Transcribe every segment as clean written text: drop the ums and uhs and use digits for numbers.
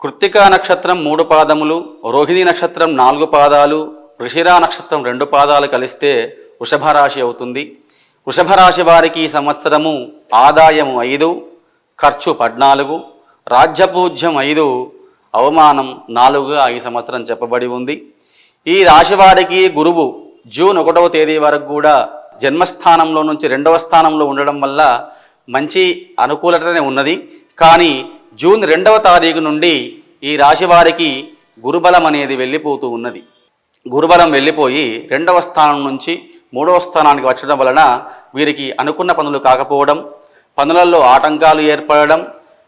కృత్తికా నక్షత్రం 3 పాదములు, రోహిణి నక్షత్రం 4 పాదాలు, వృషిరా నక్షత్రం 2 పాదాలు కలిస్తే వృషభ రాశి అవుతుంది. వృషభ రాశి వారికి ఈ సంవత్సరము ఆదాయము 5, ఖర్చు 14, రాజ్యపూజ్యం 5, అవమానం 4గా ఈ సంవత్సరం చెప్పబడి ఉంది. ఈ రాశి వారికి గురువు జూన్ 1వ తేదీ వరకు కూడా జన్మస్థానంలో నుంచి 2వ స్థానంలో ఉండడం వల్ల మంచి అనుకూలతనే ఉన్నది. కానీ జూన్ 2వ తారీఖు నుండి ఈ రాశి వారికి గురుబలం అనేది వెళ్ళిపోతూ ఉన్నది. గురుబలం వెళ్ళిపోయి 2వ స్థానం నుంచి 3వ స్థానానికి వచ్చడం వలన వీరికి అనుకున్న పనులు కాకపోవడం, పనులలో ఆటంకాలు ఏర్పడడం,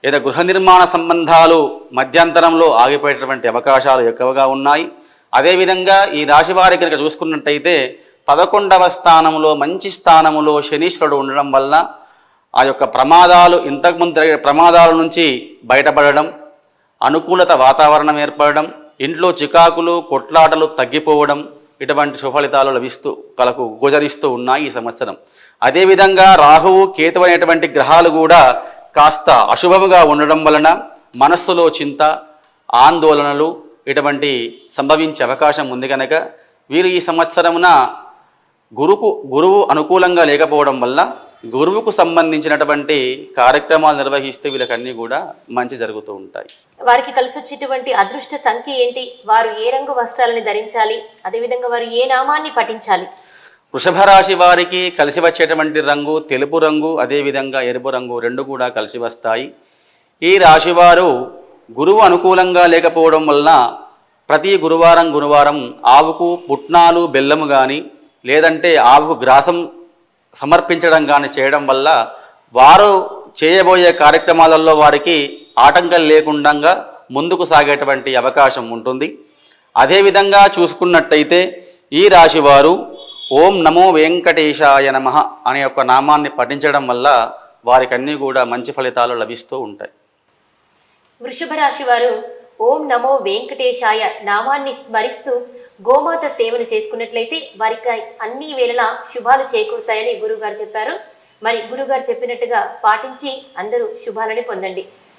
లేదా గృహ నిర్మాణ సంబంధాలు మధ్యంతరంలో ఆగిపోయేటటువంటి అవకాశాలు ఎక్కువగా ఉన్నాయి. అదేవిధంగా ఈ రాశి వారికి కనుక చూసుకున్నట్టయితే 11వ స్థానంలో మంచి స్థానంలో శనీశ్వరుడు ఉండడం వల్ల ఆ యొక్క ప్రమాదాలు, ఇంతకుముందు జరిగే ప్రమాదాల నుంచి బయటపడడం, అనుకూలత వాతావరణం ఏర్పడడం, ఇంట్లో చికాకులు కొట్లాటలు తగ్గిపోవడం, ఇటువంటి సుఫలితాలు లభిస్తూ గోచరిస్తూ ఉన్నాయి ఈ సంవత్సరం. అదేవిధంగా రాహువు కేతు అనేటువంటి గ్రహాలు కూడా కాస్త అశుభముగా ఉండడం వలన మనస్సులో చింత, ఆందోళనలు ఇటువంటి సంభవించే అవకాశం ఉంది. కనుక వీరు ఈ సంవత్సరమున గురువు అనుకూలంగా లేకపోవడం వల్ల గురువుకు సంబంధించినటువంటి కార్యక్రమాలు నిర్వహిస్తే వీళ్ళకన్నీ కూడా మంచి జరుగుతూ ఉంటాయి. వారికి కలిసి వచ్చేటువంటి అదృష్ట సంఖ్య ఏంటి? వారు ఏ రంగు వస్త్రాలని ధరించాలి? అదేవిధంగా వారు ఏ నామాన్ని పఠించాలి? వృషభ రాశి వారికి కలిసి వచ్చేటువంటి రంగు తెలుపు రంగు, అదేవిధంగా ఎరుపు రంగు 2 కూడా కలిసి వస్తాయి. ఈ రాశివారు గురువు అనుకూలంగా లేకపోవడం వలన ప్రతి గురువారం ఆవుకు పుట్నాలు బెల్లము కానీ లేదంటే ఆవుకు గ్రాసం సమర్పించడం కానీ చేయడం వల్ల వారు చేయబోయే కార్యక్రమాలలో వారికి ఆటంకం లేకుండా ముందుకు సాగేటువంటి అవకాశం ఉంటుంది. అదేవిధంగా చూసుకున్నట్టయితే ఈ రాశివారు ఓం నమో వెంకటేశాయ నమః అనే ఒక నామాన్ని పఠించడం వల్ల వారికి అన్నీ కూడా మంచి ఫలితాలు లభిస్తూ ఉంటాయి. వృషభ రాశి వారు ఓం నమో వెంకటేశాయ నామాన్ని స్మరిస్తూ గోమాత సేవను చేసుకున్నట్లయితే వారికి అన్ని వేళలా శుభాలు చేకూరుతాయని గురుగారు చెప్పారు. మరి గురుగారు చెప్పినట్టుగా పాటించి అందరూ శుభాలని పొందండి.